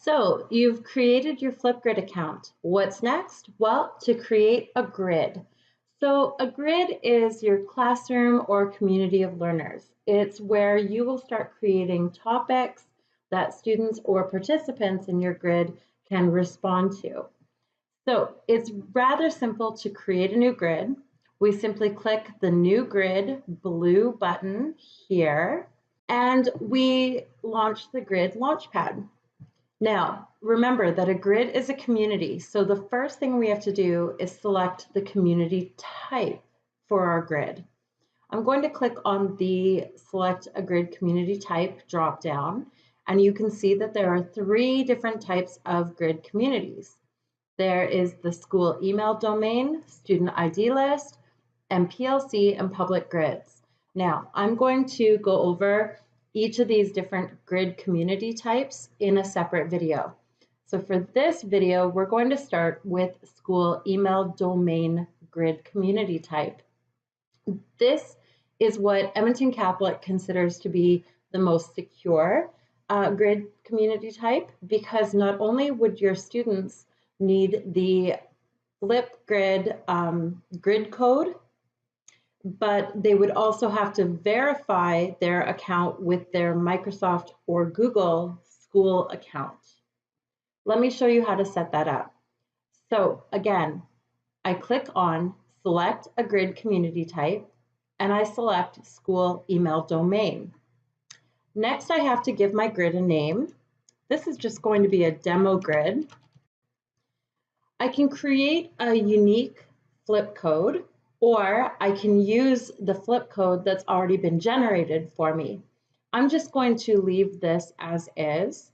So you've created your Flipgrid account. What's next? Well, to create a grid. So a grid is your classroom or community of learners. It's where you will start creating topics that students or participants in your grid can respond to. So it's rather simple to create a new grid. We simply click the new grid blue button here, and we launch the grid launchpad. Now, remember that a grid is a community, so the first thing we have to do is select the community type for our grid. I'm going to click on the Select a Grid Community Type drop-down, and you can see that there are 3 different types of grid communities. There is the school email domain, student ID list, and PLC and public grids. Now, I'm going to go over each of these different grid community types in a separate video. So for this video, we're going to start with school email domain grid community type. This is what Edmonton Catholic considers to be the most secure grid community type, because not only would your students need the Flipgrid grid code, but they would also have to verify their account with their Microsoft or Google school account. Let me show you how to set that up. So again, I click on Select a Grid Community Type, and I select School Email Domain. Next, I have to give my grid a name. This is just going to be a demo grid. I can create a unique flip code, or I can use the flip code that's already been generated for me. I'm just going to leave this as is,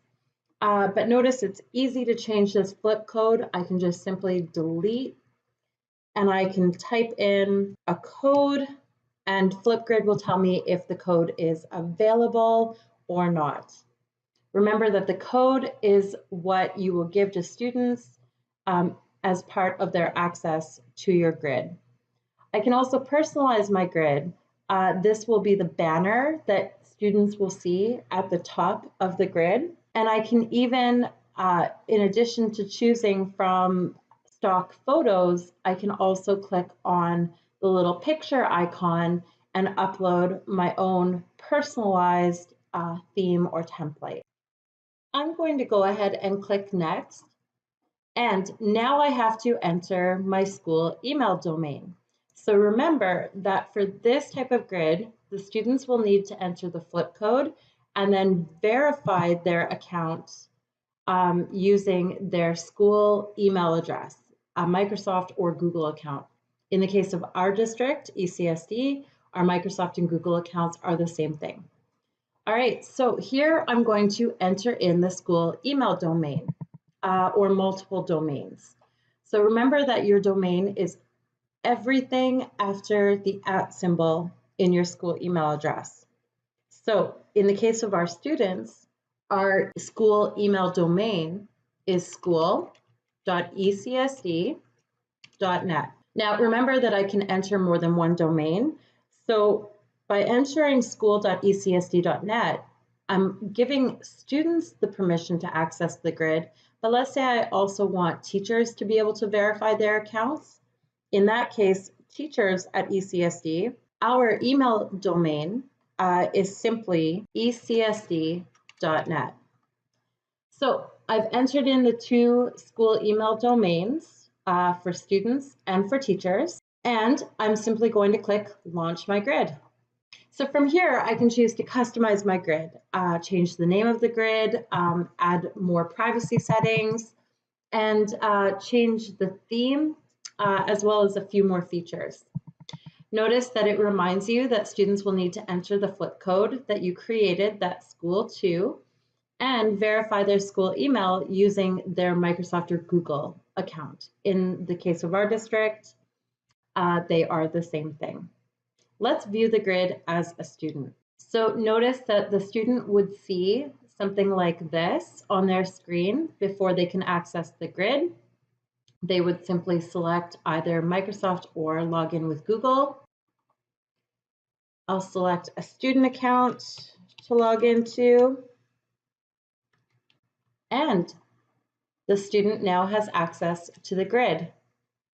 but notice it's easy to change this flip code. I can just simply delete, and I can type in a code, and Flipgrid will tell me if the code is available or not. Remember that the code is what you will give to students as part of their access to your grid. I can also personalize my grid. This will be the banner that students will see at the top of the grid. And I can even, in addition to choosing from stock photos, I can also click on the little picture icon and upload my own personalized theme or template. I'm going to go ahead and click Next. And now I have to enter my school email domain. So remember that for this type of grid, the students will need to enter the flip code and then verify their account using their school email address, a Microsoft or Google account. In the case of our district, ECSD, our Microsoft and Google accounts are the same thing. All right, so here I'm going to enter in the school email domain or multiple domains. So remember that your domain is everything after the @ symbol in your school email address. So in the case of our students, our school email domain is school.ecsd.net. Now remember that I can enter more than one domain. So by entering school.ecsd.net, I'm giving students the permission to access the grid, but let's say I also want teachers to be able to verify their accounts. In that case, teachers at ECSD, our email domain is simply ecsd.net. So I've entered in the 2 school email domains for students and for teachers, and I'm simply going to click Launch My Grid. So from here, I can choose to customize my grid, change the name of the grid, add more privacy settings, and change the theme, as well as a few more features. Notice that it reminds you that students will need to enter the flip code that you created, that school to, and verify their school email using their Microsoft or Google account. In the case of our district, they are the same thing. Let's view the grid as a student. So notice that the student would see something like this on their screen before they can access the grid. They would simply select either Microsoft or log in with Google. I'll select a student account to log into. And end. The student now has access to the grid.